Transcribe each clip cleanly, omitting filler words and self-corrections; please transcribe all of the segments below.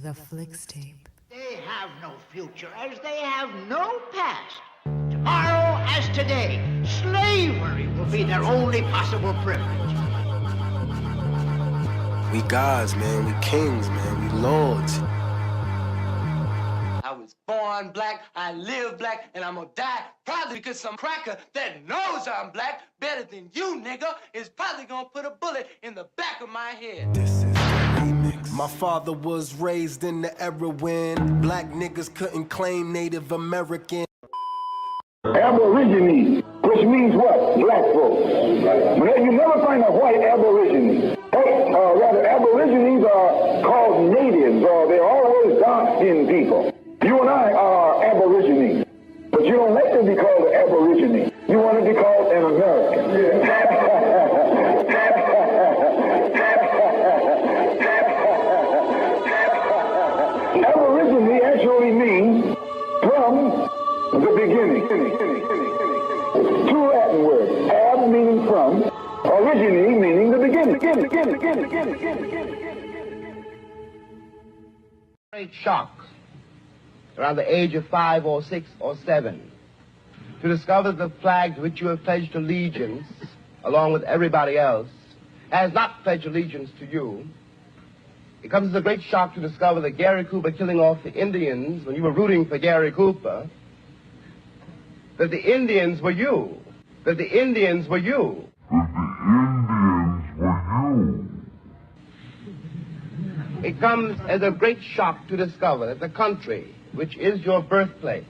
The Flicks Tape. They have no future as they have no past. Tomorrow as today, slavery will be their only possible privilege. We gods, man. We kings, man. We lords. I was born black, I live black, and I'm gonna die probably because some cracker that knows I'm black better than you, nigga, is probably gonna put a bullet in the back of my head. This is the remix. My father was raised in the era when black niggas couldn't claim Native American. Aborigines, which means what? Black folks. But you never find a white aborigine. Rather, aborigines are called natives, or they're always dark-skinned people. You and I are aborigines, but you don't like to be called an aborigine. You want to be called an American. Aborigine actually means from the beginning. Two Latin words, ab meaning from, origine meaning the beginning. Great shock around the age of 5 or 6 or 7 to discover the flag to which you have pledged allegiance, along with everybody else, has not pledged allegiance to you. It comes as a great shock to discover that Gary Cooper killing off the Indians when you were rooting for Gary Cooper, that the Indians were you. That the Indians were you. It comes as a great shock to discover that the country, which is your birthplace,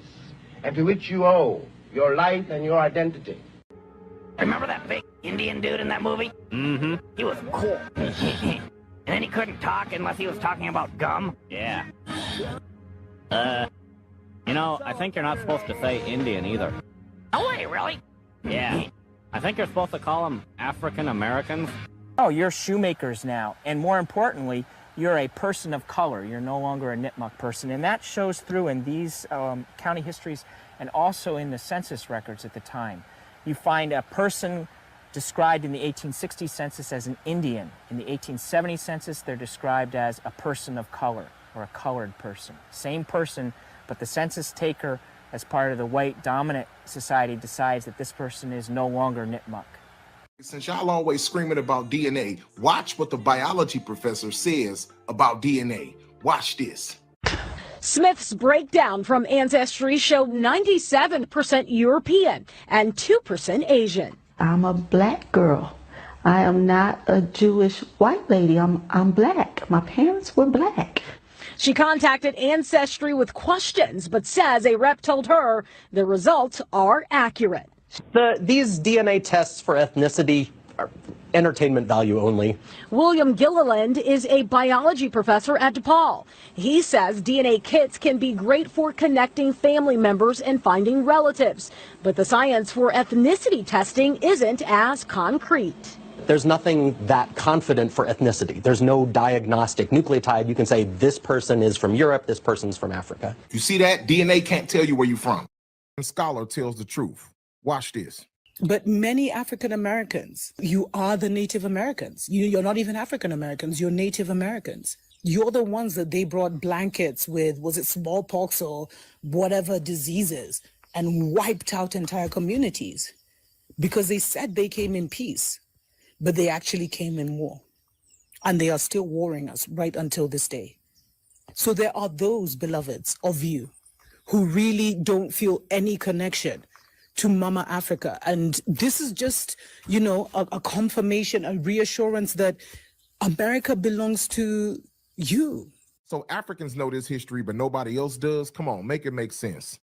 and to which you owe your life and your identity. Remember that big Indian dude in that movie? Mm-hmm. He was cool. And then he couldn't talk unless he was talking about gum? Yeah. You know, I think you're not supposed to say Indian either. No way, really? Yeah. I think you're supposed to call them African Americans. Oh, you're shoemakers now. And more importantly, you're a person of color. You're no longer a Nipmuc person. And that shows through in these county histories and also in the census records at the time. You find a person described in the 1860 census as an Indian. In the 1870 census, they're described as a person of color or a colored person. Same person, but the census taker, as part of the white dominant society, decides that this person is no longer Nipmuc. Since y'all always screaming about DNA, watch what the biology professor says about DNA. Watch this. Smith's breakdown from Ancestry showed 97% European and 2% Asian. I'm a black girl. I am not a Jewish white lady. I'm black. My parents were black. She contacted Ancestry with questions, but says a rep told her the results are accurate. These DNA tests for ethnicity are entertainment value only. William Gilliland is a biology professor at DePaul. He says DNA kits can be great for connecting family members and finding relatives, but the science for ethnicity testing isn't as concrete. There's nothing that confident for ethnicity. There's no diagnostic nucleotide. You can say this person is from Europe, this person's from Africa. You see that? DNA can't tell you where you're from. A scholar tells the truth. Watch this. But many African Americans, you are the Native Americans. You're not even African Americans, you're Native Americans. You're the ones that they brought blankets with, was it smallpox or whatever diseases, and wiped out entire communities because they said they came in peace. But they actually came in war, and they are still warring us right until this day. So there are those beloveds of you who really don't feel any connection to Mama Africa. And this is just, you know, a confirmation, a reassurance that America belongs to you. So Africans know this history, but nobody else does? Come on, make it make sense.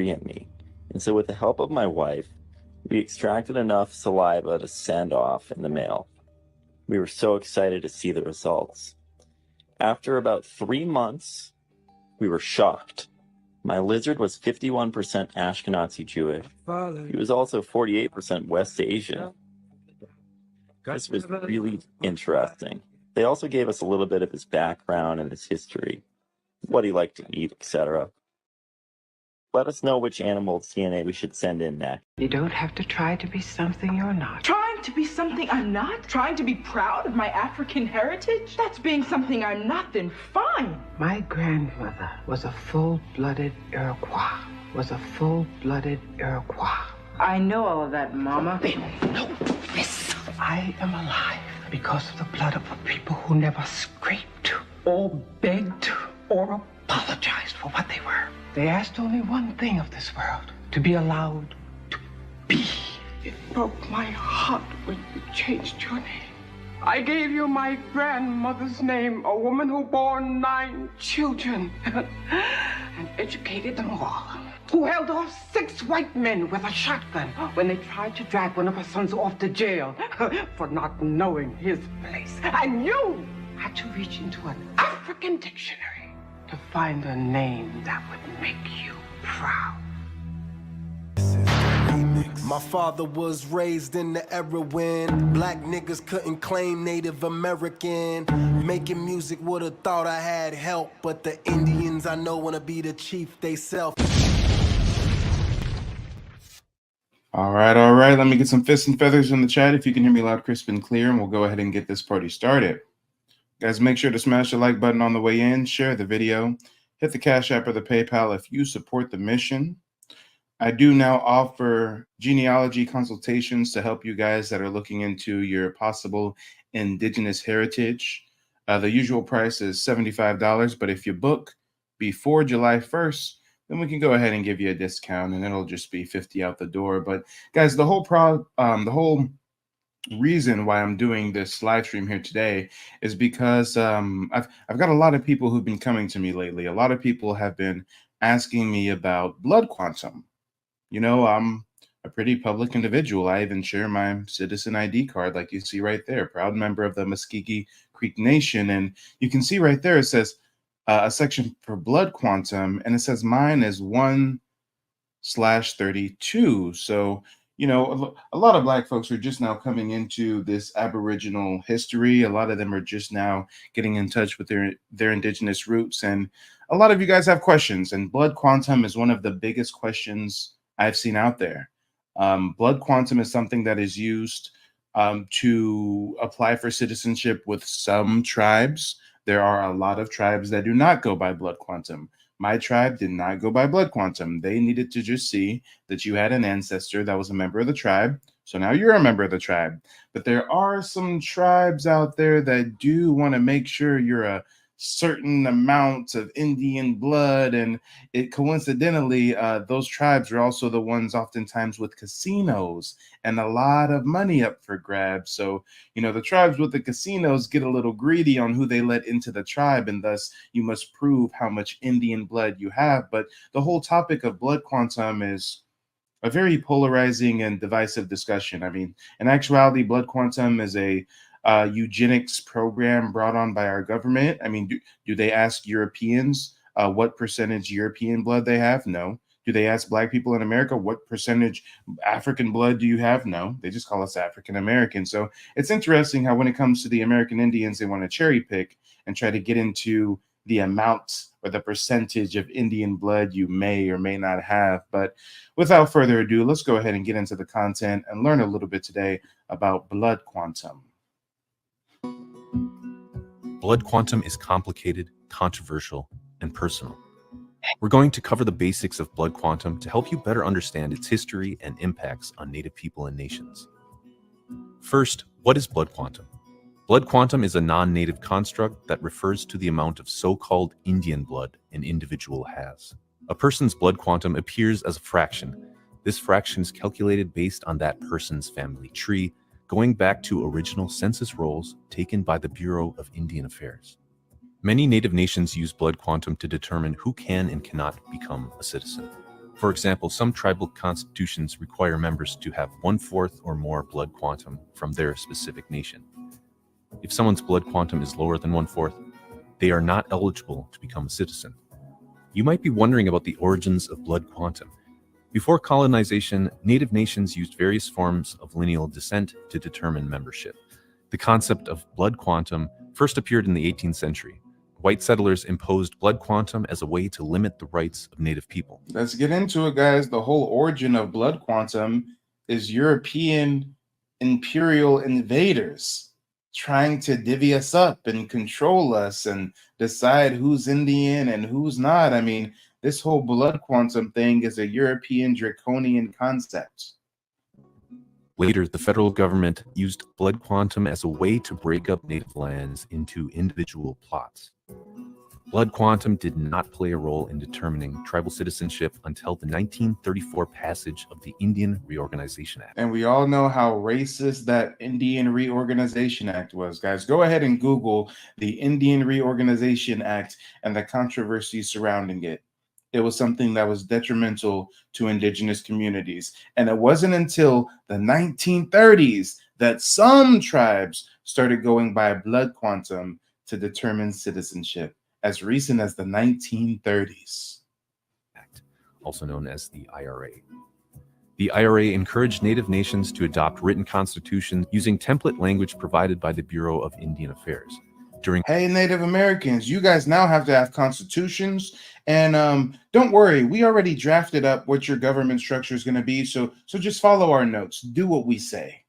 At me. And so with the help of my wife, we extracted enough saliva to send off in the mail. We were so excited to see the results. After about 3 months, we were shocked. My lizard was 51% Ashkenazi Jewish. He was also 48% West Asian. This was really interesting. They also gave us a little bit of his background and his history, what he liked to eat, etc. Let us know which animal's DNA we should send in next. You don't have to try to be something you're not. Trying to be something I'm not? Trying to be proud of my African heritage? That's being something I'm not, then fine. My grandmother was a full-blooded Iroquois. I know all of that, Mama. They don't know this. I am alive because of the blood of the people who never scraped or begged or apologized for what they were. They asked only one thing of this world, to be allowed to be. It broke my heart when you changed your name. I gave you my grandmother's name, a woman who bore 9 children and educated them all. Who held off 6 white men with a shotgun when they tried to drag one of her sons off to jail for not knowing his place. And you had to reach into an African dictionary to find a name that would make you proud. My father was raised in the era when black niggas couldn't claim Native American. Making music would've thought I had help, but the Indians I know wanna be the chief they self. All right. Let me get some fists and feathers in the chat if you can hear me loud, crisp, and clear, and we'll go ahead and get this party started. Guys, make sure to smash the like button on the way in, share the video, hit the Cash App or the PayPal if you support the mission. I do now offer genealogy consultations to help you guys that are looking into your possible indigenous heritage. The usual price is $75, but if you book before July 1st, then we can go ahead and give you a discount, and it'll just be $50 out the door. But guys, the whole reason why I'm doing this live stream here today is because I've got a lot of people who've been coming to me lately. A lot of people have been asking me about blood quantum. You know, I'm a pretty public individual. I even share my citizen ID card, like you see right there, proud member of the Muskegee Creek Nation. And you can see right there, it says a section for blood quantum, and it says mine is 1/32. So, you know, a lot of black folks are just now coming into this Aboriginal history. A lot of them are just now getting in touch with their indigenous roots. And a lot of you guys have questions, and blood quantum is one of the biggest questions I've seen out there. Blood quantum is something that is used to apply for citizenship with some tribes. There are a lot of tribes that do not go by blood quantum. My tribe did not go by blood quantum. They needed to just see that you had an ancestor that was a member of the tribe. So now you're a member of the tribe. But there are some tribes out there that do want to make sure you're a certain amount of Indian blood, and it coincidentally those tribes are also the ones oftentimes with casinos and a lot of money up for grabs. So, you know, the tribes with the casinos get a little greedy on who they let into the tribe, and thus you must prove how much Indian blood you have. But the whole topic of blood quantum is a very polarizing and divisive discussion. I mean, in actuality, blood quantum is a eugenics program brought on by our government. I mean, do they ask Europeans what percentage European blood they have? No. Do they ask black people in America what percentage African blood do you have? No. They just call us African American. So it's interesting how when it comes to the American Indians, they want to cherry pick and try to get into the amount or the percentage of Indian blood you may or may not have. But without further ado, let's go ahead and get into the content and learn a little bit today about blood quantum. Blood quantum is complicated, controversial, and personal. We're going to cover the basics of blood quantum to help you better understand its history and impacts on Native people and nations. First, what is blood quantum? Blood quantum is a non-native construct that refers to the amount of so-called Indian blood an individual has. A person's blood quantum appears as a fraction. This fraction is calculated based on that person's family tree, going back to original census rolls taken by the Bureau of Indian Affairs. Many Native nations use blood quantum to determine who can and cannot become a citizen. For example, some tribal constitutions require members to have 1/4 or more blood quantum from their specific nation. If someone's blood quantum is lower than 1/4, they are not eligible to become a citizen. You might be wondering about the origins of blood quantum. Before colonization, Native nations used various forms of lineal descent to determine membership. The concept of blood quantum first appeared in the 18th century. White settlers imposed blood quantum as a way to limit the rights of Native people. Let's get into it, guys. The whole origin of blood quantum is European imperial invaders trying to divvy us up and control us and decide who's Indian and who's not. I mean, this whole blood quantum thing is a European draconian concept. Later, the federal government used blood quantum as a way to break up Native lands into individual plots. Blood quantum did not play a role in determining tribal citizenship until the 1934 passage of the Indian Reorganization Act. And we all know how racist that Indian Reorganization Act was, guys. Go ahead and Google the Indian Reorganization Act and the controversy surrounding it. It was something that was detrimental to indigenous communities. And it wasn't until the 1930s that some tribes started going by blood quantum to determine citizenship, as recent as the 1930s. Also known as the IRA. The IRA encouraged Native nations to adopt written constitutions using template language provided by the Bureau of Indian Affairs. Hey, Native Americans, you guys now have to have constitutions. And don't worry, we already drafted up what your government structure is going to be. So just follow our notes. Do what we say.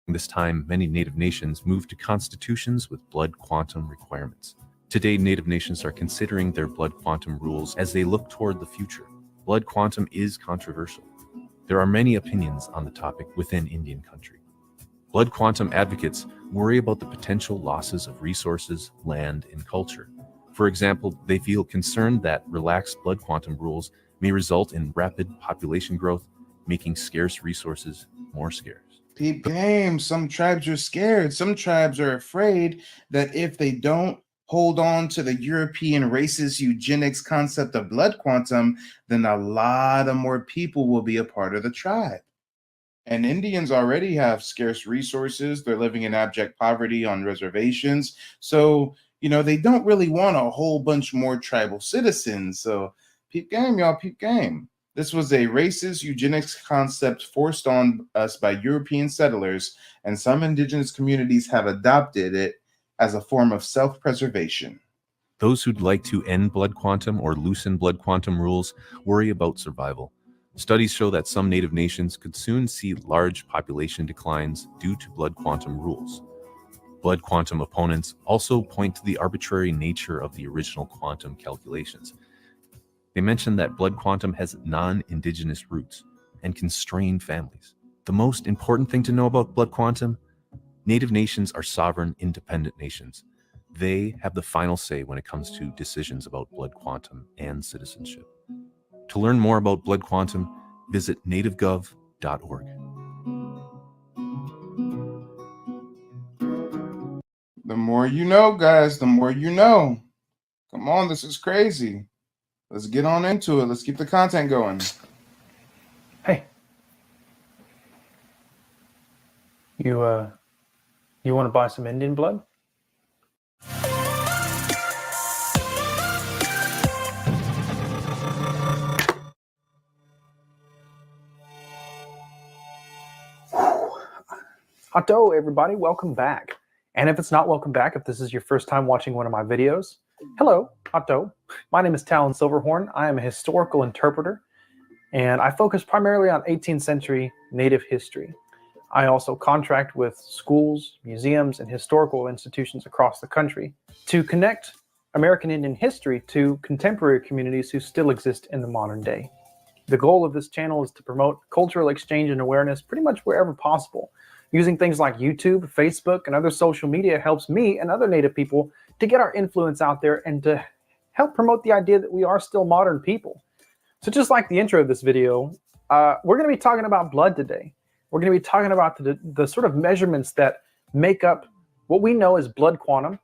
This time, many Native nations moved to constitutions with blood quantum requirements. Today, Native nations are considering their blood quantum rules as they look toward the future. Blood quantum is controversial. There are many opinions on the topic within Indian country. Blood quantum advocates worry about the potential losses of resources, land, and culture. For example, they feel concerned that relaxed blood quantum rules may result in rapid population growth, making scarce resources more scarce. Peep game, some tribes are scared. Some tribes are afraid that if they don't hold on to the European racist eugenics concept of blood quantum, then a lot of more people will be a part of the tribe. And Indians already have scarce resources. They're living in abject poverty on reservations. So, they don't really want a whole bunch more tribal citizens. So peep game, y'all, peep game. This was a racist eugenics concept forced on us by European settlers, and some indigenous communities have adopted it as a form of self-preservation. Those who'd like to end blood quantum or loosen blood quantum rules worry about survival. Studies show that some Native nations could soon see large population declines due to blood quantum rules. Blood quantum opponents also point to the arbitrary nature of the original quantum calculations. They mention that blood quantum has non-indigenous roots and can strain families. The most important thing to know about blood quantum: Native nations are sovereign, independent nations. They have the final say when it comes to decisions about blood quantum and citizenship. To learn more about blood quantum, visit nativegov.org. The more you know, guys, the more you know. Come on, this is crazy. Let's get on into it. Let's keep the content going. Hey. You want to buy some Indian blood? Hato, everybody, welcome back. And if it's not welcome back, if this is your first time watching one of my videos, hello, Hato. My name is Talon Silverhorn. I am a historical interpreter, and I focus primarily on 18th century Native history. I also contract with schools, museums, and historical institutions across the country to connect American Indian history to contemporary communities who still exist in the modern day. The goal of this channel is to promote cultural exchange and awareness pretty much wherever possible. Using things like YouTube, Facebook, and other social media helps me and other Native people to get our influence out there and to help promote the idea that we are still modern people. So just like the intro of this video, we're going to be talking about blood today. We're going to be talking about the sort of measurements that make up what we know as blood quantum,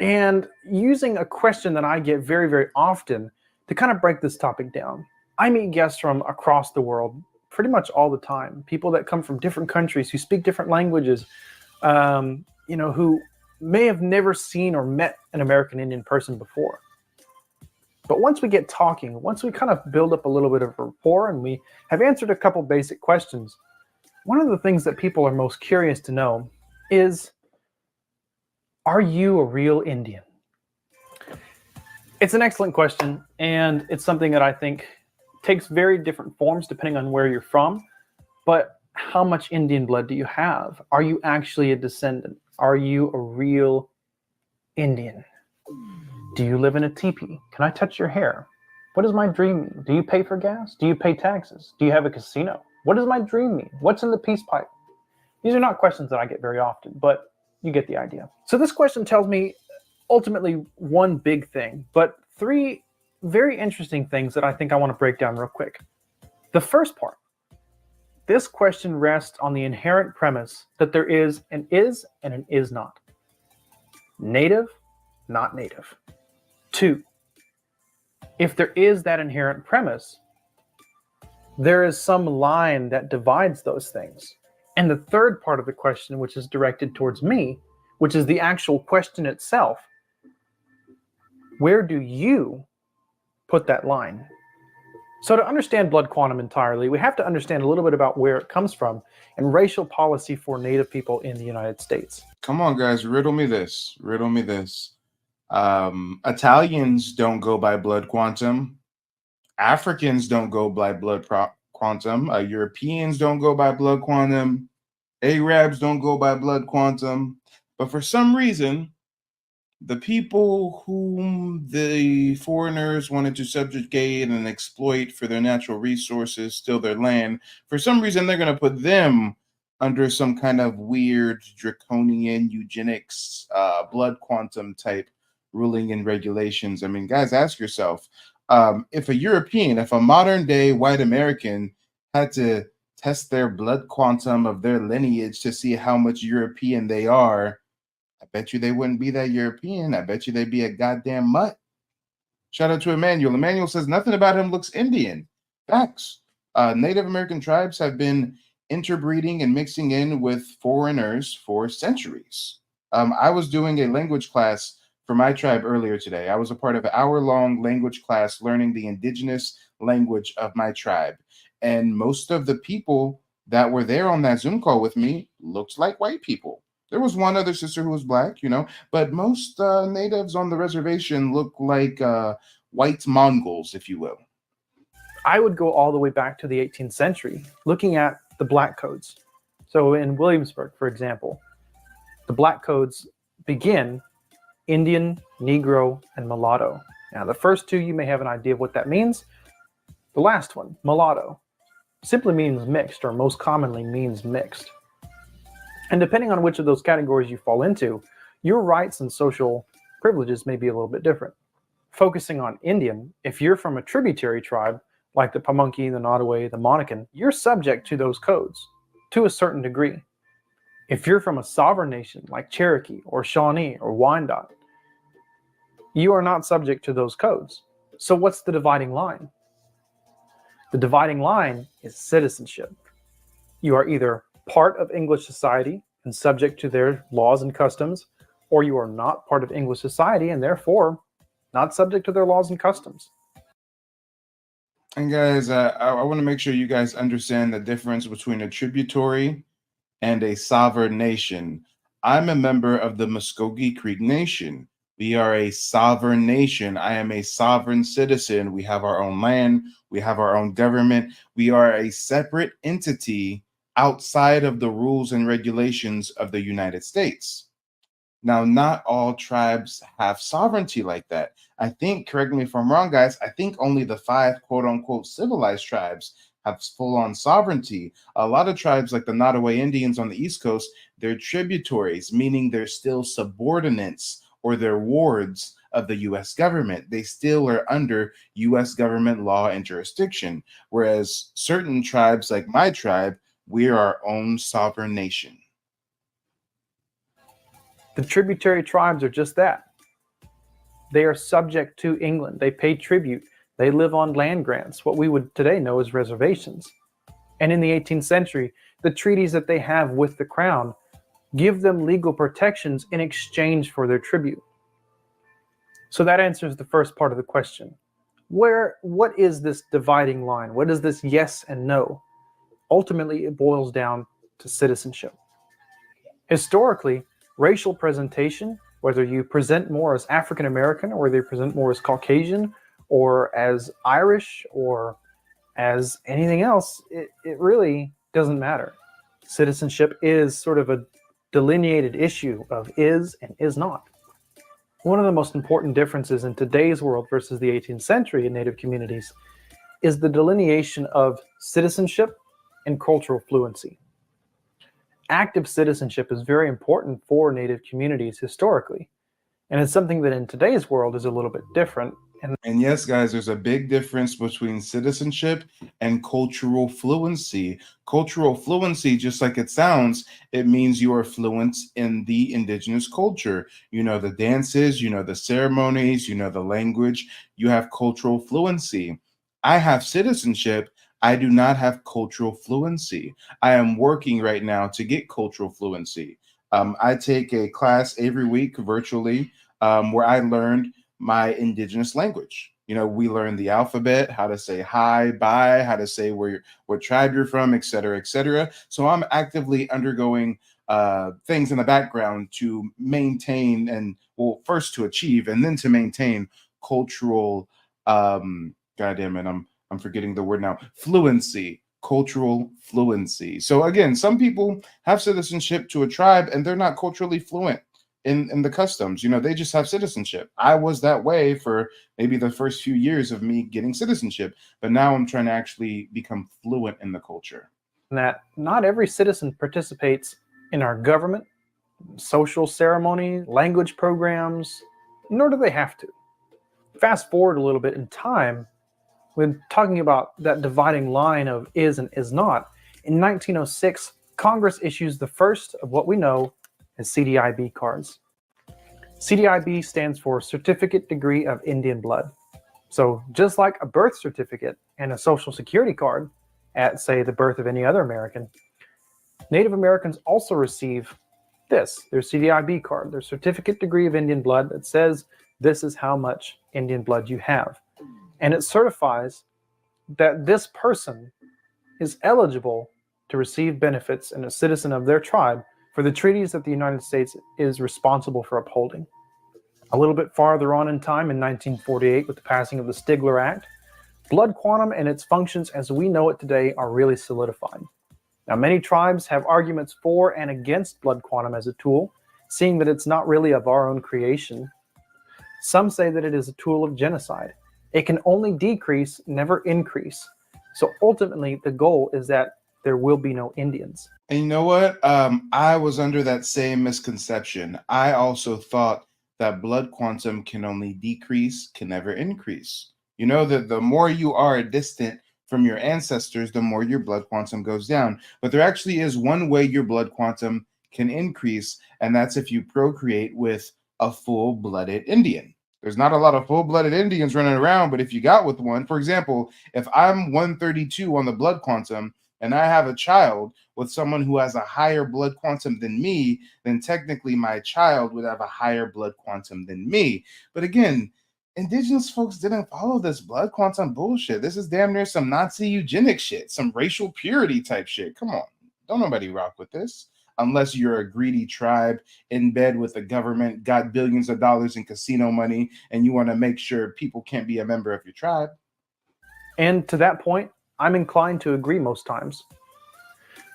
and using a question that I get very, very often to kind of break this topic down. I meet guests from across the world pretty much all the time. People that come from different countries, who speak different languages, who may have never seen or met an American Indian person before. But once we get talking, once we kind of build up a little bit of rapport and we have answered a couple basic questions, one of the things that people are most curious to know is, are you a real Indian? It's an excellent question, and it's something that I think takes very different forms depending on where you're from. But how much Indian blood do you have? Are you actually a descendant? Are you a real Indian? Do you live in a teepee? Can I touch your hair? What does my dream mean? Do you pay for gas? Do you pay taxes? Do you have a casino? What does my dream mean? What's in the peace pipe? These are not questions that I get very often, but you get the idea. So this question tells me ultimately one big thing, but three very interesting things that I think I want to break down real quick. The first part, this question rests on the inherent premise that there is an is not. Native, not native. 2, if there is that inherent premise, there is some line that divides those things. And the third part of the question, which is directed towards me, which is the actual question itself, where do you put that line? So to understand blood quantum entirely, we have to understand a little bit about where it comes from and racial policy for Native people in the United States. Come on, guys, riddle me this. Riddle me this. Italians don't go by blood quantum. Africans don't go by blood quantum. Europeans don't go by blood quantum. Arabs don't go by blood quantum. But for some reason, the people whom the foreigners wanted to subjugate and exploit for their natural resources, steal their land, for some reason they're going to put them under some kind of weird draconian eugenics, blood quantum type ruling and regulations. I mean, guys, ask yourself, if a European, if a modern day white American had to test their blood quantum of their lineage to see how much European they are, I bet you they wouldn't be that European. I bet you they'd be a goddamn mutt. Shout out to Emmanuel. Emmanuel says nothing about him looks Indian. Facts. Native American tribes have been interbreeding and mixing in with foreigners for centuries. I was doing a language class for my tribe earlier today. I was a part of an hour-long language class learning the indigenous language of my tribe. And most of the people that were there on that Zoom call with me looked like white people. There was one other sister who was black, you know, but most natives on the reservation look like white Mongols, if you will. I would go all the way back to the 18th century, looking at the black codes. So in Williamsburg, for example, the black codes begin Indian, Negro, and mulatto. Now, the first two, you may have an idea of what that means. The last one, mulatto, simply means mixed, or most commonly means mixed. And depending on which of those categories you fall into, your rights and social privileges may be a little bit different. Focusing on Indian, if you're from a tributary tribe, like the Pamunkey, the Nottoway, the Monacan, you're subject to those codes to a certain degree. If you're from a sovereign nation, like Cherokee, or Shawnee, or Wyandot, you are not subject to those codes. So what's the dividing line? The dividing line is citizenship. You are either part of English society and subject to their laws and customs, or you are not part of English society and therefore not subject to their laws and customs. And guys, I want to make sure you guys understand the difference between a tributary and a sovereign nation. I'm a member of the Muskogee Creek Nation. We are a sovereign nation. I am a sovereign citizen. We have our own land. We have our own government. We are a separate entity outside of the rules and regulations of the United States. Now, not all tribes have sovereignty like that. I think, correct me if I'm wrong, guys, I think only the 5 quote-unquote civilized tribes have full-on sovereignty. A lot of tribes, like the Nottoway Indians on the East Coast, they're tributaries, meaning they're still subordinates or they're wards of the U.S. government. They still are under U.S. government law and jurisdiction, whereas certain tribes, like my tribe, we're our own sovereign nation. The tributary tribes are just that. They are subject to England. They pay tribute. They live on land grants, what we would today know as reservations. And in the 18th century, the treaties that they have with the crown give them legal protections in exchange for their tribute. So that answers the first part of the question. What is this dividing line? What is this yes and no? Ultimately, it boils down to citizenship. Historically, racial presentation, whether you present more as African American or whether you present more as Caucasian or as Irish or as anything else, it really doesn't matter. Citizenship is sort of a delineated issue of is and is not. One of the most important differences in today's world versus the 18th century in Native communities is the delineation of citizenship and cultural fluency. Active citizenship is very important for Native communities historically, and it's something that in today's world is a little bit different. And yes, guys, there's a big difference between citizenship and cultural fluency. Cultural fluency, just like it sounds, it means you are fluent in the indigenous culture. You know the dances, you know the ceremonies, you know the language, you have cultural fluency. I have citizenship. I do not have cultural fluency. I am working right now to get cultural fluency. I take a class every week virtually where I learned my indigenous language. You know, we learn the alphabet, how to say hi, bye, how to say what tribe you're from, et cetera, et cetera. So I'm actively undergoing things in the background to maintain and, well, first to achieve and then to maintain cultural, God damn it, I'm forgetting the word now, fluency, cultural fluency. So again, some people have citizenship to a tribe and they're not culturally fluent in the customs. You know, they just have citizenship. I was that way for maybe the first few years of me getting citizenship, but now I'm trying to actually become fluent in the culture. That not every citizen participates in our government, social ceremony, language programs, nor do they have to. Fast forward a little bit in time, when talking about that dividing line of is and is not, in 1906, Congress issues the first of what we know as CDIB cards. CDIB stands for Certificate Degree of Indian Blood. So just like a birth certificate and a social security card at, say, the birth of any other American, Native Americans also receive this, their CDIB card, their Certificate Degree of Indian Blood that says this is how much Indian blood you have. And it certifies that this person is eligible to receive benefits and a citizen of their tribe for the treaties that the United States is responsible for upholding. A little bit farther on in time, in 1948, with the passing of the Stigler Act, blood quantum and its functions as we know it today are really solidified. Now, many tribes have arguments for and against blood quantum as a tool, seeing that it's not really of our own creation. Some say that it is a tool of genocide. It can only decrease, never increase. So ultimately, the goal is that there will be no Indians. And you know what? I was under that same misconception. I also thought that blood quantum can only decrease, can never increase. You know, that the more you are distant from your ancestors, the more your blood quantum goes down. But there actually is one way your blood quantum can increase, and that's if you procreate with a full-blooded Indian. There's not a lot of full-blooded Indians running around, but if you got with one, for example, if I'm 132 on the blood quantum and I have a child with someone who has a higher blood quantum than me, then technically my child would have a higher blood quantum than me. But again, indigenous folks didn't follow this blood quantum bullshit. This is damn near some Nazi eugenic shit, some racial purity type shit. Come on, don't nobody rock with this. Unless you're a greedy tribe in bed with the government, got billions of dollars in casino money, and you want to make sure people can't be a member of your tribe. And to that point, I'm inclined to agree most times.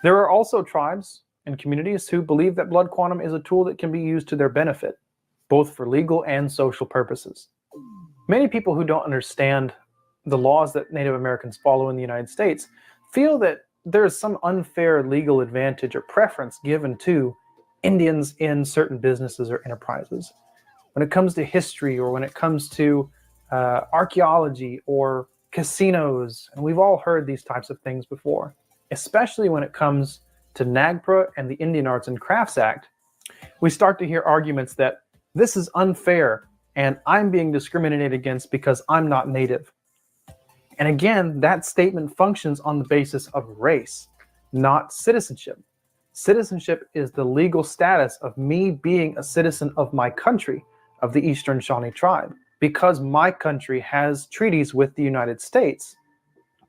There are also tribes and communities who believe that blood quantum is a tool that can be used to their benefit, both for legal and social purposes. Many people who don't understand the laws that Native Americans follow in the United States feel that there is some unfair legal advantage or preference given to Indians in certain businesses or enterprises. When it comes to history or when it comes to archaeology or casinos, and we've all heard these types of things before, especially when it comes to NAGPRA and the Indian Arts and Crafts Act, we start to hear arguments that this is unfair and I'm being discriminated against because I'm not Native. And again, that statement functions on the basis of race, not citizenship. Citizenship is the legal status of me being a citizen of my country, of the Eastern Shawnee tribe. Because my country has treaties with the United States,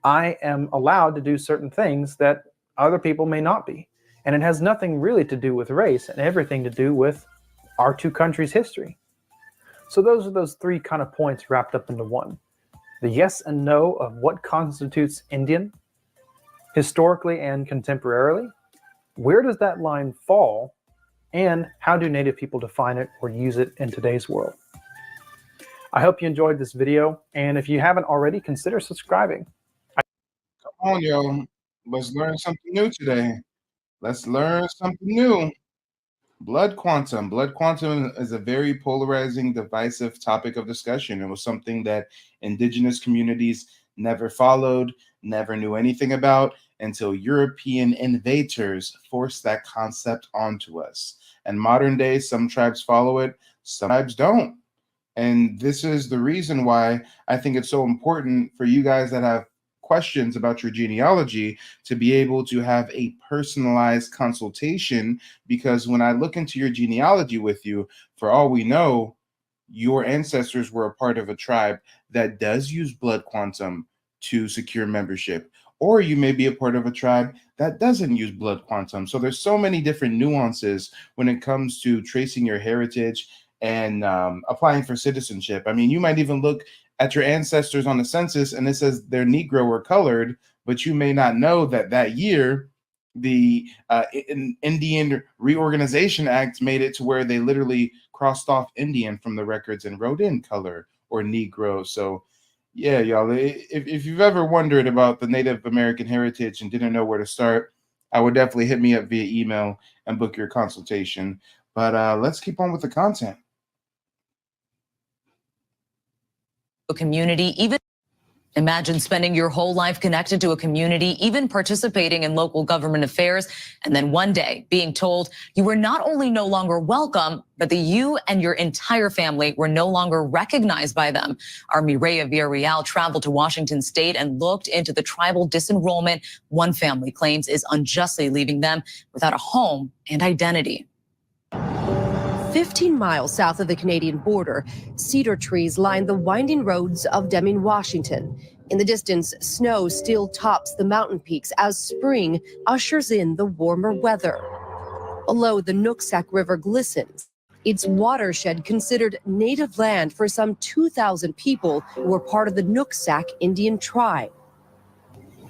I am allowed to do certain things that other people may not be. And it has nothing really to do with race and everything to do with our two countries' history. So those are those three kind of points wrapped up into one. The yes and no of what constitutes Indian, historically and contemporarily. Where does that line fall? And how do Native people define it or use it in today's world? I hope you enjoyed this video. And if you haven't already, consider subscribing. Come on, yo. Let's learn something new today. Let's learn something new. Blood quantum. Blood quantum is a very polarizing, divisive topic of discussion. It was something that indigenous communities never followed, never knew anything about until European invaders forced that concept onto us. And modern day, some tribes follow it, some tribes don't. And this is the reason why I think it's so important for you guys that have questions about your genealogy to be able to have a personalized consultation, because when I look into your genealogy with you, for all we know, your ancestors were a part of a tribe that does use blood quantum to secure membership, or you may be a part of a tribe that doesn't use blood quantum. So there's so many different nuances when it comes to tracing your heritage and applying for citizenship. I mean, you might even look at your ancestors on the census and it says they're Negro or colored, but you may not know that that year the Indian Reorganization Act made it to where they literally crossed off Indian from the records and wrote in color or Negro. So yeah, y'all, if you've ever wondered about the Native American heritage and didn't know where to start, I would definitely hit me up via email and book your consultation. But let's keep on with the content. A community, even imagine spending your whole life connected to a community, even participating in local government affairs, and then one day being told you were not only no longer welcome, but that you and your entire family were no longer recognized by them. Our Mireya Villarreal traveled to Washington State and looked into the tribal disenrollment one family claims is unjustly leaving them without a home and identity. 15 miles south of the Canadian border, cedar trees line the winding roads of Deming, Washington. In the distance, snow still tops the mountain peaks as spring ushers in the warmer weather. Below, the Nooksack River glistens, its watershed considered native land for some 2,000 people who were part of the Nooksack Indian tribe.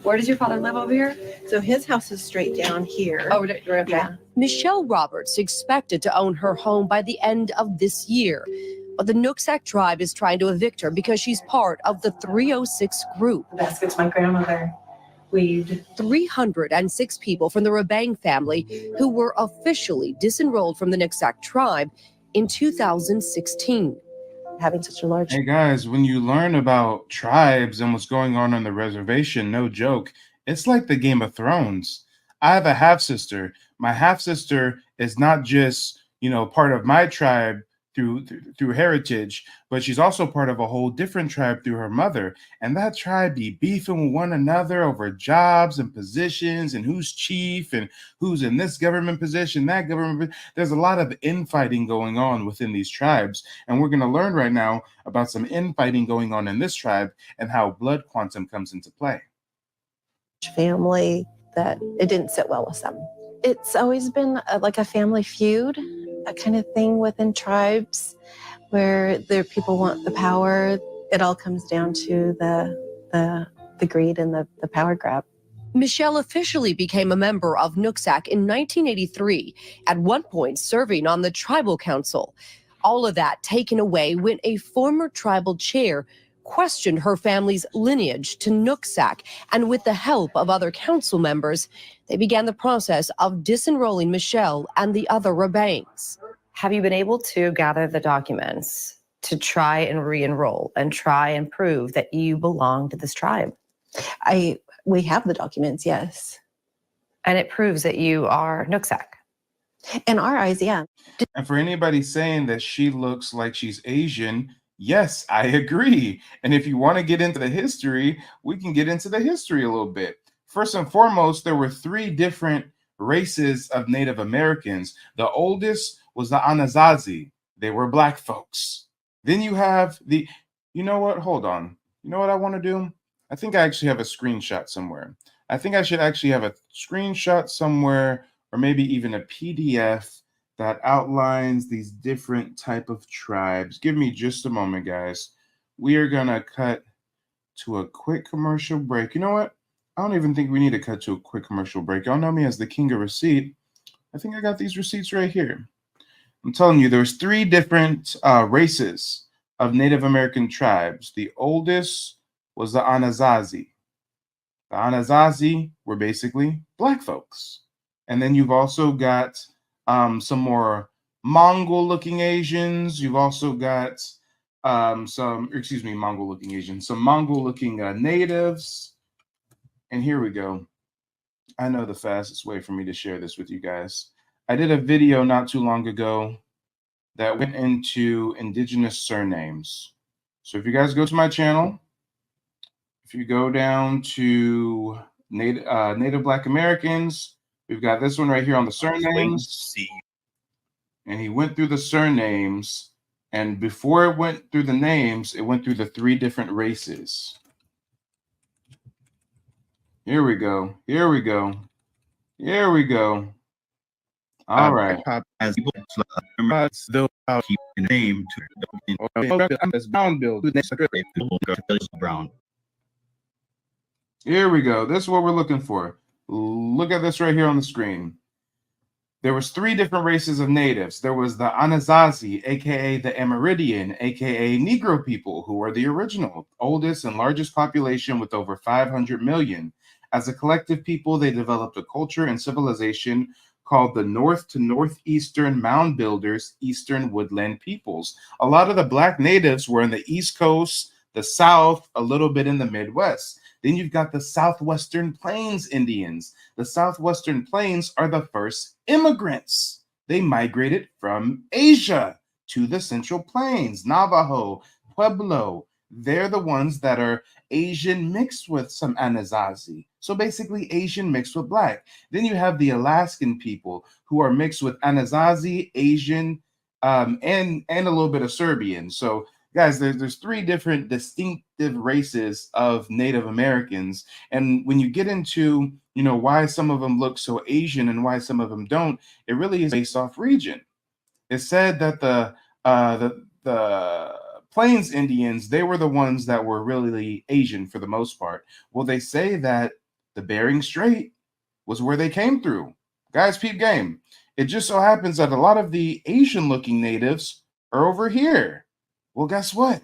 Where does your father live over here? So his house is straight down here. Oh, right, okay. Yeah. Michelle Roberts expected to own her home by the end of this year, but the Nooksack tribe is trying to evict her because she's part of the 306 group. The baskets my grandmother weaved. 306 people from the Rabang family who were officially disenrolled from the Nooksack tribe in 2016. Having such a large... Hey guys, when you learn about tribes and what's going on the reservation, no joke, it's like the Game of Thrones. I have a half-sister. My half-sister is not just, part of my tribe through heritage, but she's also part of a whole different tribe through her mother. And that tribe be beefing with one another over jobs and positions and who's chief and who's in this government position, that government. There's a lot of infighting going on within these tribes. And we're going to learn right now about some infighting going on in this tribe and how blood quantum comes into play. Family that it didn't sit well with them. It's always been like a family feud, a kind of thing within tribes where their people want the power. It all comes down to the greed and the power grab. Michelle officially became a member of Nooksack in 1983, at one point serving on the tribal council. All of that taken away when a former tribal chair questioned her family's lineage to Nooksack, and with the help of other council members, they began the process of disenrolling Michelle and the other Rabangs. Have you been able to gather the documents to try and re-enroll and try and prove that you belong to this tribe? We have the documents, yes. And it proves that you are Nooksack? In our eyes, yeah. And for anybody saying that she looks like she's Asian, yes, I agree. And if you want to get into the history, we can get into the history a little bit. First and foremost, there were 3 different races of Native Americans. The oldest was the Anasazi. They were black folks. Then you have the, you know what? Hold on. You know what I want to do? I think I actually have a screenshot somewhere. I think I should actually have a screenshot somewhere, or maybe even a PDF that outlines these different type of tribes. Give me just a moment, guys. We are going to cut to a quick commercial break. You know what? I don't even think we need to cut to a quick commercial break. Y'all know me as the king of receipt. I think I got these receipts right here. I'm telling you, there's 3 different races of Native American tribes. The oldest was the Anasazi. The Anasazi were basically black folks. And then you've also got some more Mongol-looking Asians. You've also got some Mongol-looking Asians, some Mongol-looking natives. And here we go. I know the fastest way for me to share this with you guys. I did a video not too long ago that went into indigenous surnames. So if you guys go to my channel, if you go down to Native Black Americans, we've got this one right here on the surnames. And he went through the surnames, and before it went through the names, it went through the 3 different races. Here we go. Here we go. Here we go. All right. As people still keep the name to Brown. Here we go. This is what we're looking for. Look at this right here on the screen. There was 3 different races of natives. There was the Anasazi, aka the Amerindian, aka Negro people, who were the original, oldest and largest population with over 500 million. As a collective people, they developed a culture and civilization called the North to Northeastern Mound Builders, Eastern Woodland Peoples. A lot of the black natives were in the East Coast, the South, a little bit in the Midwest. Then you've got the Southwestern Plains Indians. The Southwestern Plains are the first immigrants. They migrated from Asia to the Central Plains, Navajo, Pueblo. They're the ones that are Asian mixed with some Anasazi. So basically Asian mixed with black. Then you have the Alaskan people who are mixed with Anasazi, Asian, and a little bit of Serbian. So guys, there's 3 different distinctive races of Native Americans. And when you get into, you know, why some of them look so Asian and why some of them don't, it really is based off region. It's said that the Plains Indians, they were the ones that were really Asian for the most part. Well, they say that the Bering Strait was where they came through. Guys, peep game. It just so happens that a lot of the Asian-looking natives are over here. Well, guess what?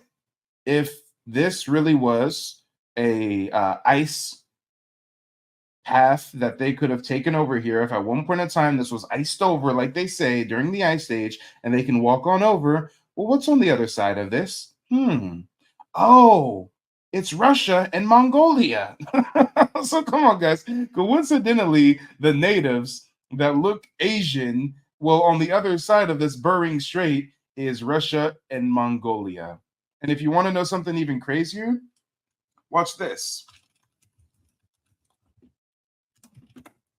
If this really was a ice path that they could have taken over here, if at one point in time this was iced over, like they say, during the ice age, and they can walk on over, well, what's on the other side of this? Oh, it's Russia and Mongolia. So come on, guys. Coincidentally, the natives that look Asian, well, on the other side of this Bering Strait is Russia and Mongolia. And if you want to know something even crazier, watch this.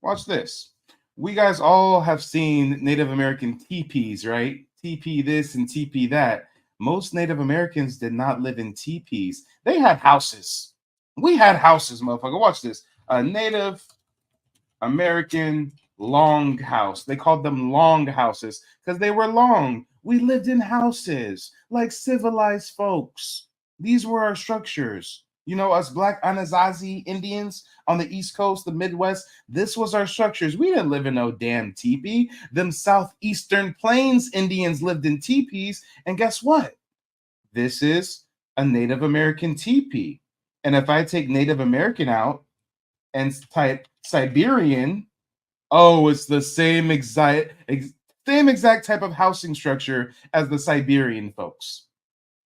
Watch this. We guys all have seen Native American teepees, right? Teepee this and teepee that. Most Native Americans did not live in teepees. They had houses. We had houses, motherfucker. Watch this. A Native American long house. They called them long houses because they were long. We lived in houses like civilized folks. These were our structures. You know, us black Anasazi Indians on the East Coast, the Midwest, this was our structures. We didn't live in no damn teepee. Them Southeastern Plains Indians lived in teepees. And guess what? This is a Native American teepee. And if I take Native American out and type Siberian, oh, it's the same exact type of housing structure as the Siberian folks.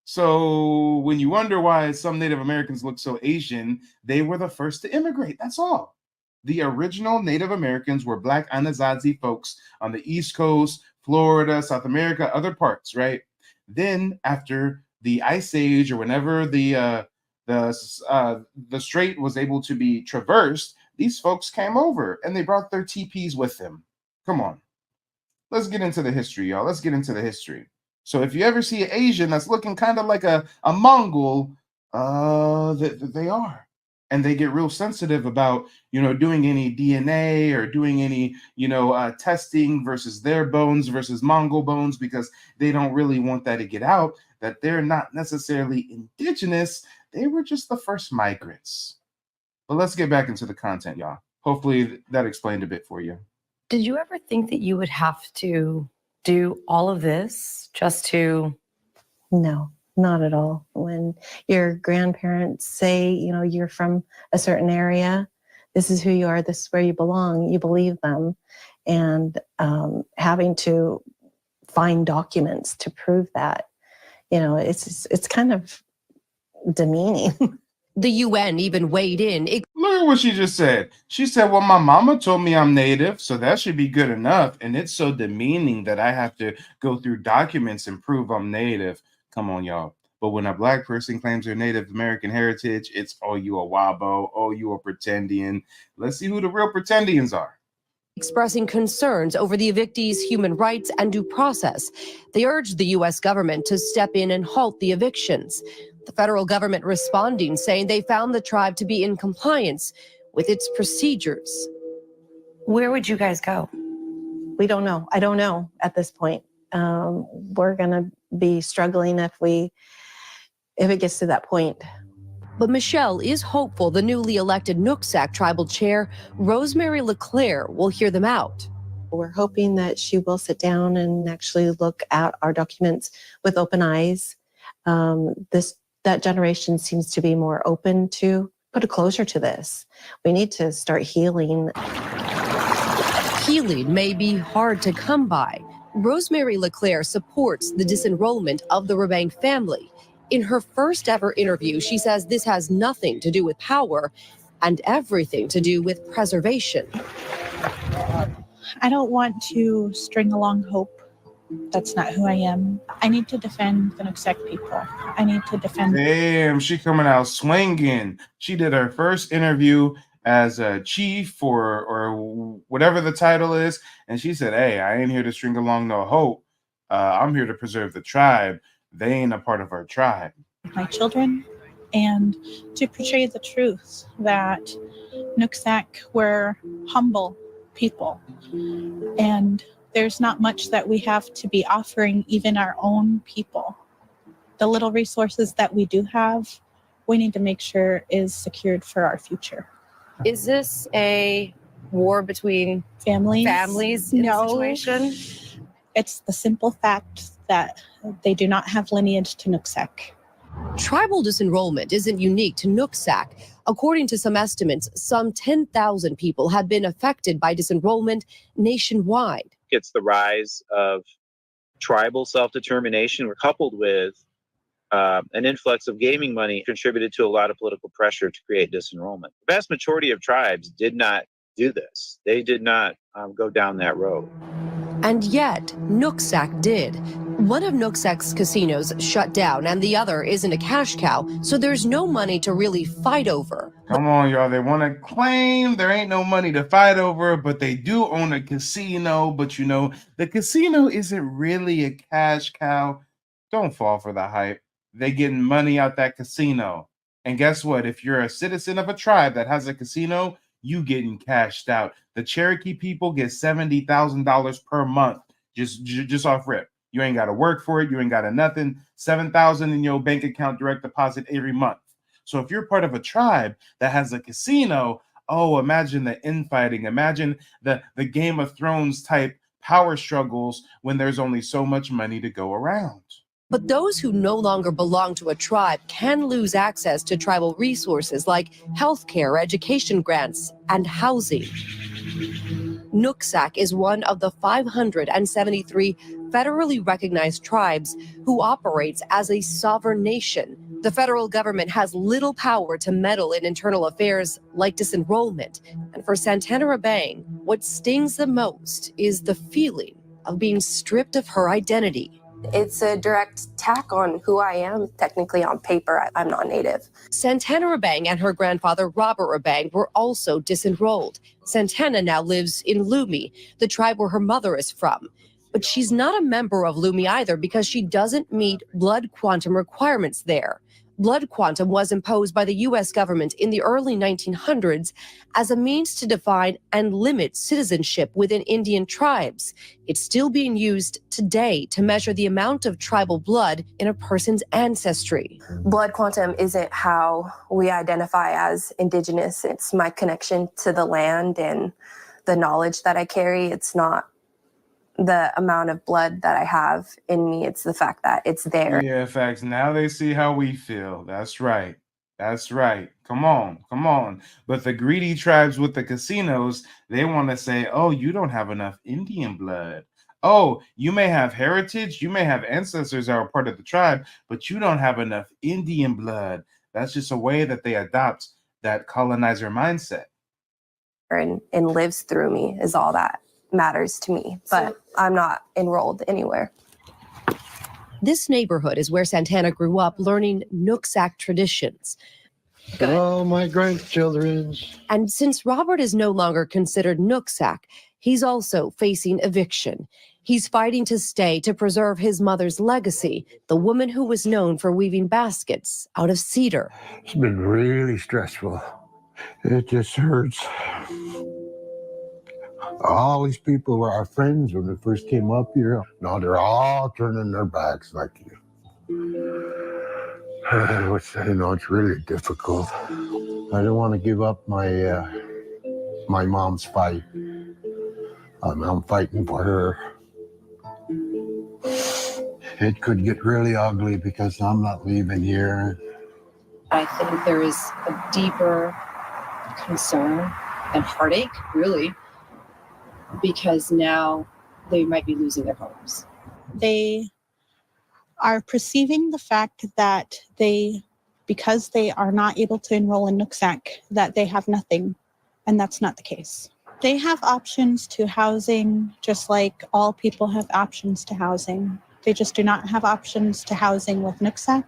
So when you wonder why some Native Americans look so Asian, they were the first to immigrate. That's all. The original Native Americans were black Anasazi folks on the East Coast, Florida, South America, other parts, right? Then after the Ice Age, or whenever the strait was able to be traversed, these folks came over and they brought their teepees with them. Come on. Let's get into the history, y'all. Let's get into the history. So if you ever see an Asian that's looking kind of like a Mongol, they are. And they get real sensitive about, doing any DNA or doing any, testing versus their bones versus Mongol bones, because they don't really want that to get out, that they're not necessarily indigenous. They were just the first migrants. But let's get back into the content, y'all. Hopefully that explained a bit for you. Did you ever think that you would have to do all of this just to... No, not at all. When your grandparents say, you're from a certain area, this is who you are, this is where you belong, you believe them. And having to find documents to prove that, it's kind of demeaning. The UN even weighed in. Look at what she just said. She said, well, my mama told me I'm Native, so that should be good enough. And it's so demeaning that I have to go through documents and prove I'm Native. Come on, y'all. But when a Black person claims their Native American heritage, it's, oh, you a wabo, oh, you a pretendian. Let's see who the real pretendians are. Expressing concerns over the evictees' human rights and due process. They urged the U.S. government to step in and halt the evictions. The federal government responding, saying they found the tribe to be in compliance with its procedures. Where would you guys go? We don't know. I don't know at this point. We're going to be struggling if it gets to that point. But Michelle is hopeful the newly elected Nooksack tribal chair, Rosemary LeClaire, will hear them out. We're hoping that she will sit down and actually look at our documents with open eyes. That generation seems to be more open to put a closure to this. We need to start healing. Healing may be hard to come by. Rosemary LeClaire supports the disenrollment of the Rebang family. In her first ever interview, she says this has nothing to do with power and everything to do with preservation. I don't want to string along hope. That's not who I am. I need to defend the Nooksack people. I need to defend... Damn, she coming out swinging. She did her first interview as a chief or whatever the title is, and she said, hey, I ain't here to string along no hope. I'm here to preserve the tribe. They ain't a part of our tribe. My children, and to portray the truth that Nooksack were humble people, and there's not much that we have to be offering even our own people. The little resources that we do have, we need to make sure is secured for our future. Is this a war between families in no. this situation? It's the simple fact that they do not have lineage to Nooksack. Tribal disenrollment isn't unique to Nooksack. According to some estimates, some 10,000 people have been affected by disenrollment nationwide. It's the rise of tribal self-determination coupled with an influx of gaming money contributed to a lot of political pressure to create disenrollment. The vast majority of tribes did not do this. They did not go down that road. And yet, Nooksack did. One of Nooksack's casinos shut down and the other isn't a cash cow, so there's no money to really fight over. Come on, y'all. They want to claim there ain't no money to fight over, but they do own a casino. But the casino isn't really a cash cow. Don't fall for the hype. They getting money out that casino. And guess what? If you're a citizen of a tribe that has a casino, you getting cashed out. The Cherokee people get $70,000 per month, just off rip. You ain't got to work for it. You ain't got to nothing. $7,000 in your bank account, direct deposit every month. So if you're part of a tribe that has a casino, oh, imagine the infighting. Imagine the Game of Thrones type power struggles when there's only so much money to go around. But those who no longer belong to a tribe can lose access to tribal resources like healthcare, education grants, and housing. Nooksack is one of the 573 federally recognized tribes who operates as a sovereign nation. The federal government has little power to meddle in internal affairs like disenrollment. And for Santana Rebang, what stings the most is the feeling of being stripped of her identity. It's a direct attack on who I am. Technically, on paper, I'm not Native. Santana Rabang and her grandfather, Robert Rabang, were also disenrolled. Santana now lives in Lumi, the tribe where her mother is from. But she's not a member of Lumi either because she doesn't meet blood quantum requirements there. Blood quantum was imposed by the U.S. government in the early 1900s as a means to define and limit citizenship within Indian tribes. It's still being used today to measure the amount of tribal blood in a person's ancestry. Blood quantum isn't how we identify as Indigenous. It's my connection to the land and the knowledge that I carry. It's not the amount of blood that I have in me. It's the fact that it's there. Yeah, facts. Now they see how we feel. That's right. That's right. Come on. Come on. But the greedy tribes with the casinos, they want to say, oh, you don't have enough Indian blood. Oh, you may have heritage. You may have ancestors that are part of the tribe, but you don't have enough Indian blood. That's just a way that they adopt that colonizer mindset. And lives through me is all that matters to me, but I'm not enrolled anywhere. This neighborhood is where Santana grew up learning Nooksack traditions. Oh, my grandchildren. And since Robert is no longer considered Nooksack, he's also facing eviction. He's fighting to stay to preserve his mother's legacy, the woman who was known for weaving baskets out of cedar. It's been really stressful. It just hurts. All these people were our friends when we first came up here. Now they're all turning their backs like you. It's really difficult. I don't want to give up my my mom's fight. I'm fighting for her. It could get really ugly because I'm not leaving here. I think there is a deeper concern and heartache, really, because now they might be losing their homes. They are perceiving the fact that because they are not able to enroll in Nooksack, that they have nothing, and that's not the case. They have options to housing, just like all people have options to housing. They just do not have options to housing with Nooksack.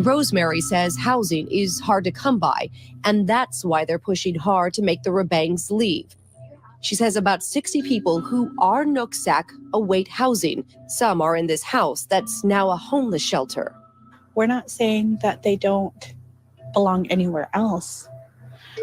Rosemary says housing is hard to come by, and that's why they're pushing hard to make the Rabangs leave. She says about 60 people who are Nooksack await housing. Some are in this house that's now a homeless shelter. We're not saying that they don't belong anywhere else.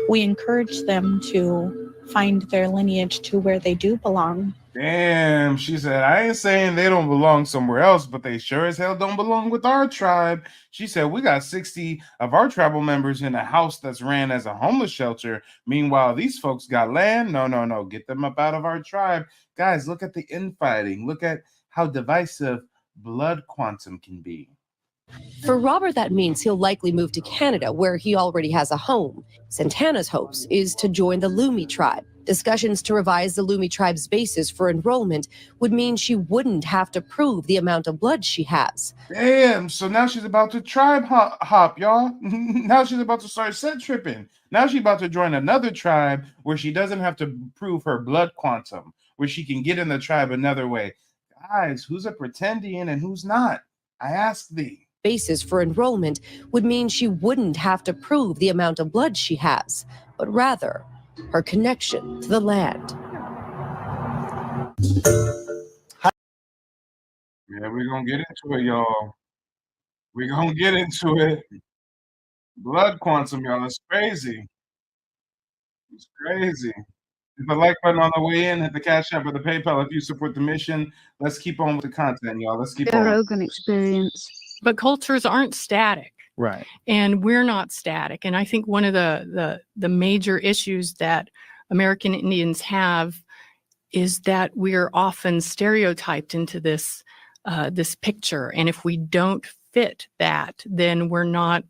We encourage them to find their lineage to where they do belong. Damn, she said, I ain't saying they don't belong somewhere else, but they sure as hell don't belong with our tribe. She said, we got 60 of our tribal members in a house that's ran as a homeless shelter. Meanwhile, these folks got land. No. Get them up out of our tribe. Guys, look at the infighting. Look at how divisive blood quantum can be. For Robert, that means he'll likely move to Canada, where he already has a home. Santana's hopes is to join the Lumi tribe. Discussions to revise the Lumi tribe's basis for enrollment would mean she wouldn't have to prove the amount of blood she has. Damn, so now she's about to tribe hop, y'all. Now she's about to start set tripping. Now she's about to join another tribe where she doesn't have to prove her blood quantum, where she can get in the tribe another way. Guys, who's a pretendian and who's not? I ask thee. Basis for enrollment would mean she wouldn't have to prove the amount of blood she has, but rather her connection to the land. Yeah, we're going to get into it, y'all. We're going to get into it. Blood quantum, y'all. It's crazy. It's crazy. Hit the like button on the way in. Hit the Cash App or the PayPal if you support the mission. Let's keep on with the content, y'all. Let's keep on. Rogan experience. But cultures aren't static. Right. And we're not static. And I think one of the major issues that American Indians have is that we're often stereotyped into this this picture. And if we don't fit that, then we're not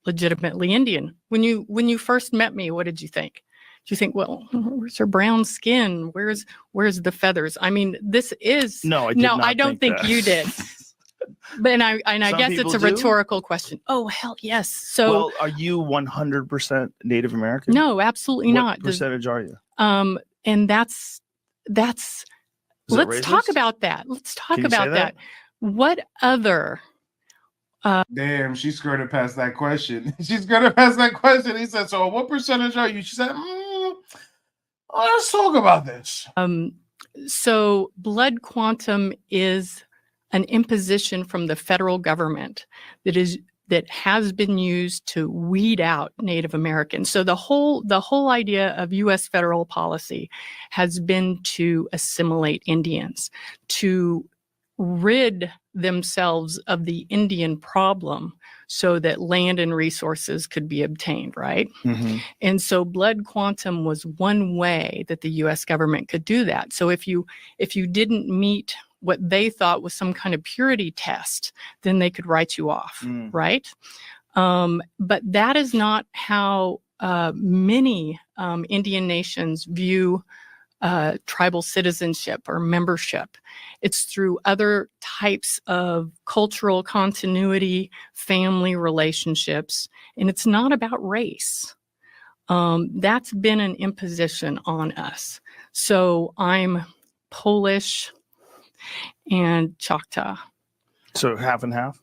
legitimately Indian. When you first met me, what did you think? Did you think, well, where's her brown skin? Where's the feathers? I mean, this is no, I don't think you did. But I guess it's a rhetorical question. Oh, hell yes. So, well, are you 100% Native American? No, absolutely not. What percentage are you? And that's let's talk about that. Let's talk about that. What other Damn, she skirted past that question. She skirted past that question. He said, so what percentage are you? She said, let's talk about this. So blood quantum is an imposition from the federal government that has been used to weed out Native Americans. So the whole idea of U.S. federal policy has been to assimilate Indians, to rid themselves of the Indian problem so that land and resources could be obtained, right? And so blood quantum was one way that the US government could do that. So if you didn't meet what they thought was some kind of purity test, then they could write you off, right? But that is not how many Indian nations view tribal citizenship or membership. It's through other types of cultural continuity, family relationships, and it's not about race. That's been an imposition on us. So I'm Polish and Choctaw. So half and half?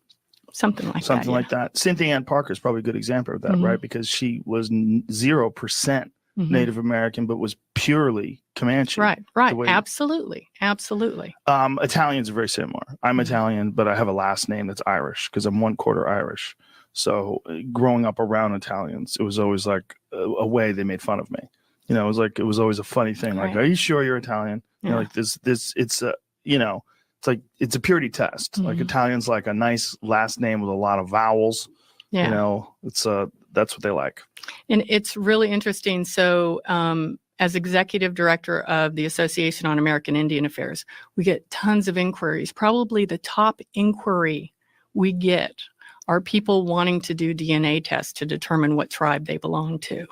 Something like Something that. like that. Cynthia Ann Parker is probably a good example of that, right? Because she was 0% Native American, but was purely Comanche. Right. Absolutely. Italians are very similar. I'm Italian, but I have a last name that's Irish because I'm 1/4 Irish. So growing up around Italians, it was always like a way they made fun of me. You know, it was always a funny thing. Like, Right. are you sure you're Italian? You know, like it's a, you know, it's like, it's a purity test. Like Italians like a nice last name with a lot of vowels. Yeah. You know, that's what they like. And it's really interesting. So as executive director of the Association on American Indian Affairs, we get tons of inquiries. Probably the top inquiry we get are people wanting to do DNA tests to determine what tribe they belong to.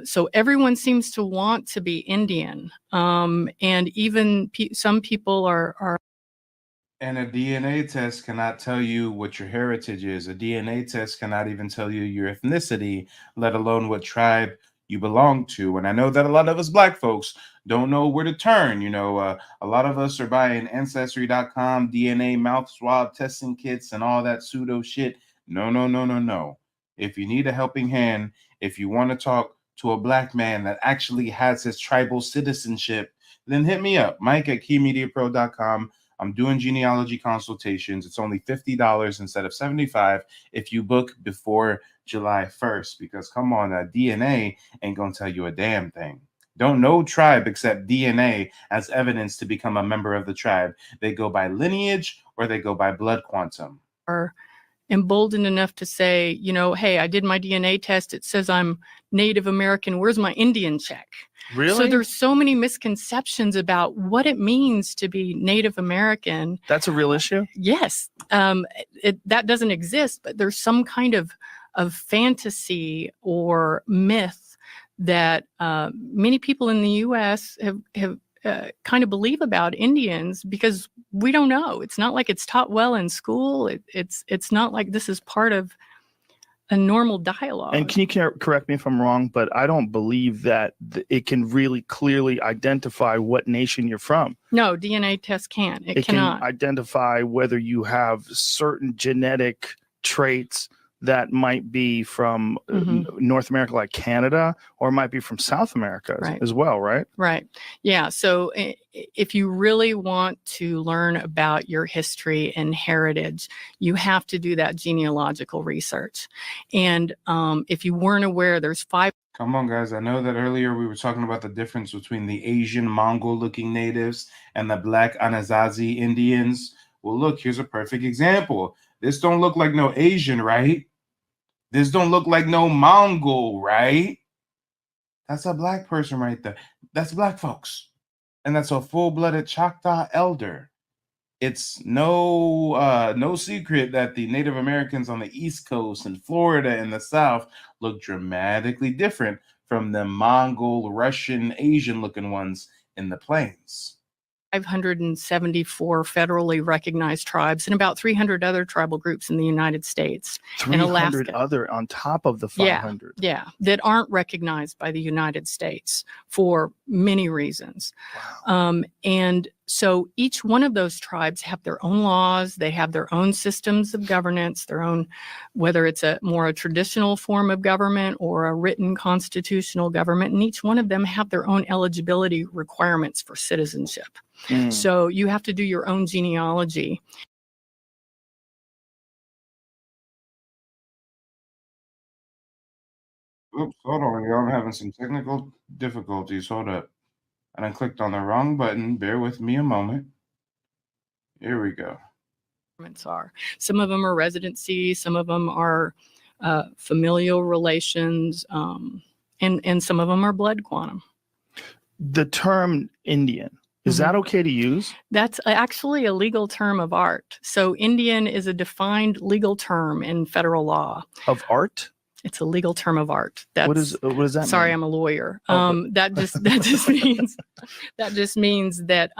So everyone seems to want to be Indian. And even some people are. And a DNA test cannot tell you what your heritage is. A DNA test cannot even tell you your ethnicity, let alone what tribe you belong to. And I know that a lot of us Black folks don't know where to turn. You know, a lot of us are buying Ancestry.com, DNA mouth swab testing kits, and all that pseudo shit. No. If you need a helping hand, if you want to talk to a Black man that actually has his tribal citizenship, then hit me up, Mike at keymediapro.com. I'm doing genealogy consultations. It's only $50 instead of $75 if you book before July 1st, because come on, DNA ain't gonna tell you a damn thing. Don't no tribe accept DNA as evidence to become a member of the tribe. They go by lineage or they go by blood quantum. Are emboldened enough to say, you know, hey, I did my DNA test. It says I'm Native American. Where's my Indian check? Really? So there's so many misconceptions about what it means to be Native American. That's a real issue? Yes. That doesn't exist, but there's some kind of fantasy or myth that many people in the U.S. have kind of believe about Indians, because we don't know. It's not like it's taught well in school. It's not like this is part of a normal dialogue. And can you correct me if I'm wrong, but I don't believe that it can really clearly identify what nation you're from. No, DNA test can't. It cannot. Can identify whether you have certain genetic traits that might be from North America, like Canada, or might be from South America as well, right? Right. Yeah. So if you really want to learn about your history and heritage, you have to do that genealogical research. And if you weren't aware, there's 5. Come on, guys. I know that earlier we were talking about the difference between the Asian Mongol-looking natives and the Black Anasazi Indians. Well, look, here's a perfect example. This don't look like no Asian, right? This don't look like no Mongol, right? That's a Black person right there. That's Black folks. And that's a full-blooded Choctaw elder. It's no secret that the Native Americans on the East Coast and Florida and the South look dramatically different from the Mongol, Russian, Asian-looking ones in the plains. 574 federally recognized tribes and about 300 other tribal groups in the United States and 300 Alaska. other on top of the 500. Yeah, that aren't recognized by the United States for many reasons. And so each one of those tribes have their own laws, they have their own systems of governance, their own, whether it's a traditional form of government or a written constitutional government, and each one of them have their own eligibility requirements for citizenship. So you have to do your own genealogy. Oops, hold on, y'all. I'm having some technical difficulties. Hold up. And I clicked on the wrong button. Bear with me a moment. Here we go. Are. Some of them are residency, some of them are familial relations, and some of them are blood quantum. The term Indian, is that okay to use? That's actually a legal term of art. So Indian is a defined legal term in federal law. Of art? It's a legal term of art. That's, what does that sorry, mean? I'm a lawyer. Oh, that just means that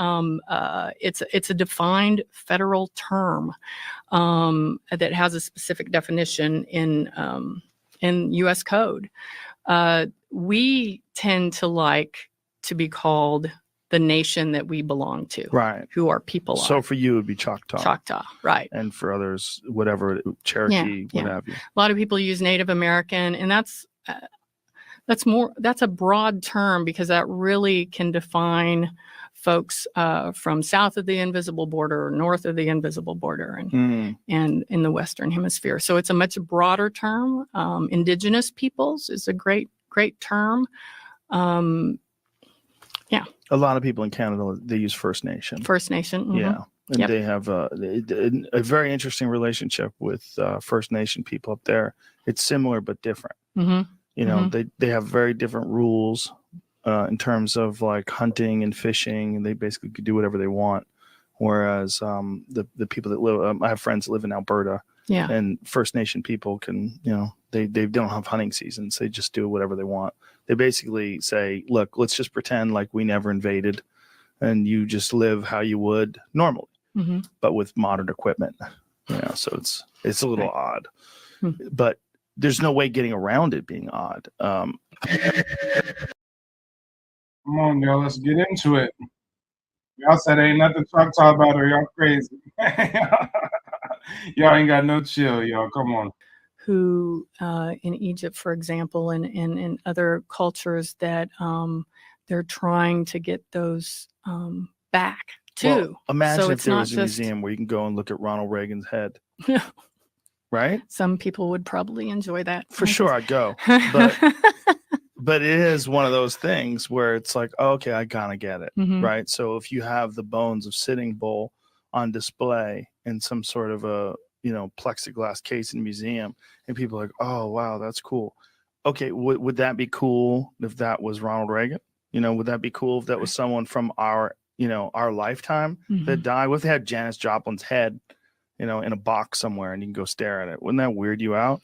it's a defined federal term that has a specific definition in U.S. code. We tend to like to be called the nation that we belong to, right? Who our people are. So for you, it would be Choctaw. Choctaw, right? And for others, whatever, Cherokee, what have you. A lot of people use Native American, and that's a broad term because that really can define folks from south of the invisible border or north of the invisible border and in the Western Hemisphere. So it's a much broader term. Indigenous peoples is a great term. Yeah. A lot of people in Canada, they use First Nation. First Nation. Mm-hmm. Yeah. And they have a very interesting relationship with First Nation people up there. It's similar but different. Mm-hmm. You know, they have very different rules in terms of like hunting and fishing, and they basically could do whatever they want. Whereas the people that live, I have friends that live in Alberta, and First Nation people can, they don't have hunting seasons. They just do whatever they want. They basically say, look, let's just pretend like we never invaded, and you just live how you would normally, but with modern equipment. So it's a little odd, but there's no way getting around it being odd. Come on, y'all, let's get into it. Y'all said ain't nothing to talk about, or y'all crazy. Y'all ain't got no chill, y'all. Come on. Who in Egypt, for example, and in other cultures that they're trying to get those back too. Well, imagine so if there was a museum where you can go and look at Ronald Reagan's head. Right? Some people would probably enjoy that. For sure, I'd go. But it is one of those things where it's like, okay, I kind of get it, right? So if you have the bones of Sitting Bull on display in some sort of a plexiglass case in a museum, and people are like, oh wow, that's cool. Okay, would that be cool if that was Ronald Reagan? Would that be cool if that was someone from our lifetime that died? What if they had Janis Joplin's head, in a box somewhere, and you can go stare at it? Wouldn't that weird you out?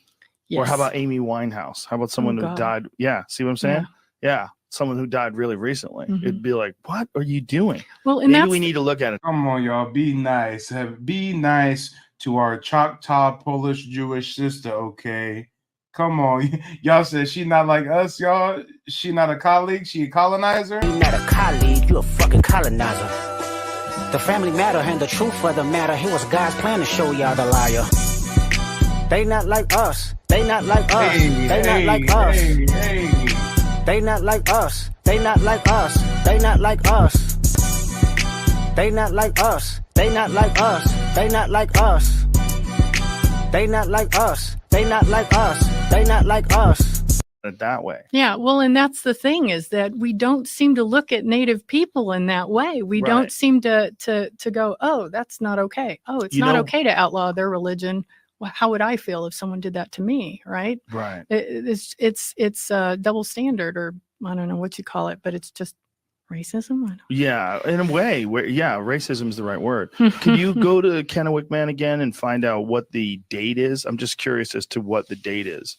Yes. Or how about Amy Winehouse? How about someone who died? Yeah, see what I'm saying? Yeah, someone who died really recently. It'd be like, what are you doing? Well, and maybe we need to look at it. Come on, y'all, be nice. Be nice to our Choctaw Polish Jewish sister, okay? Come on. Y'all said she not like us, y'all. She not a colleague, she a colonizer. You not a colleague, you a fucking colonizer. The family matter and the truth of the matter. Here was God's plan to show y'all the liar. They not like us. They not like us. They not like us. They not like us. They not like us. They not like us. They not like us. They not like us. They not like us. They not like us. They not like us. They not like us. That way. Yeah, well, and that's the thing, is that we don't seem to look at Native people in that way. We don't seem to go, oh, that's not okay. Oh, it's not okay to outlaw their religion. Well, how would I feel if someone did that to me? Right. Right. It's a double standard, or I don't know what you call it, but it's just racism. Yeah, in a way, racism is the right word. Could you go to Kennewick Man again and find out what the date is? I'm just curious as to what the date is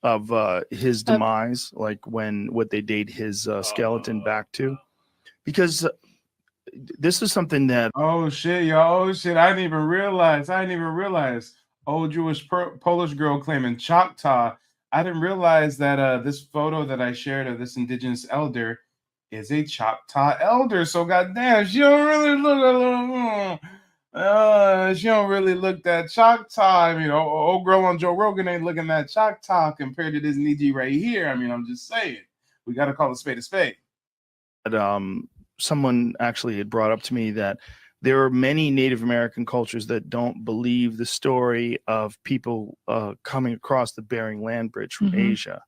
of his demise, like what they date his skeleton back to, because this is something that Oh shit, y'all! Oh shit! I didn't even realize. Old Jewish Polish girl claiming Choctaw. I didn't realize that this photo that I shared of this indigenous elder is a Choctaw elder. So goddamn, she don't really look. She don't really look that Choctaw. I mean, old girl on Joe Rogan ain't looking that Choctaw compared to this Niji right here. I mean, I'm just saying, we got to call a spade a spade. Someone actually had brought up to me that there are many Native American cultures that don't believe the story of people coming across the Bering Land Bridge from Asia.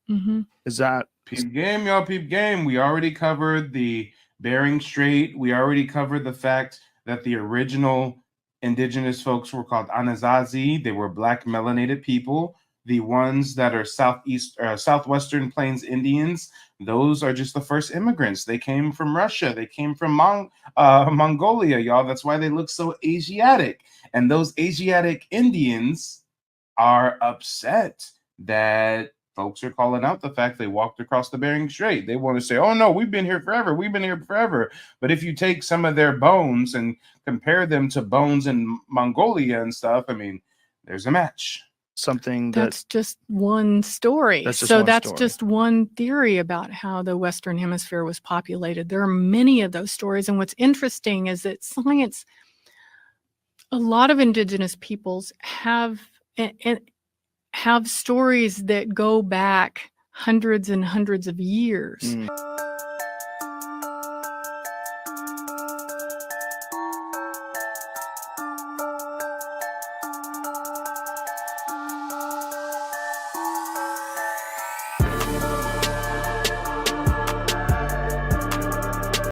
Is that peep game, y'all? Peep game. We already covered the Bering Strait. We already covered the fact that the original indigenous folks were called Anasazi. They were black melanated people. The ones that are southwestern plains Indians, those are just the first immigrants. They came from Russia. They came from Mongolia, y'all. That's why they look so Asiatic. And those Asiatic Indians are upset that folks are calling out the fact they walked across the Bering Strait. They want to say, oh no, we've been here forever. We've been here forever. But if you take some of their bones and compare them to bones in Mongolia and stuff, I mean, there's a match. Something that's just one story. That's just one theory about how the Western Hemisphere was populated. There are many of those stories. And what's interesting is that science, a lot of indigenous peoples have stories that go back hundreds and hundreds of years.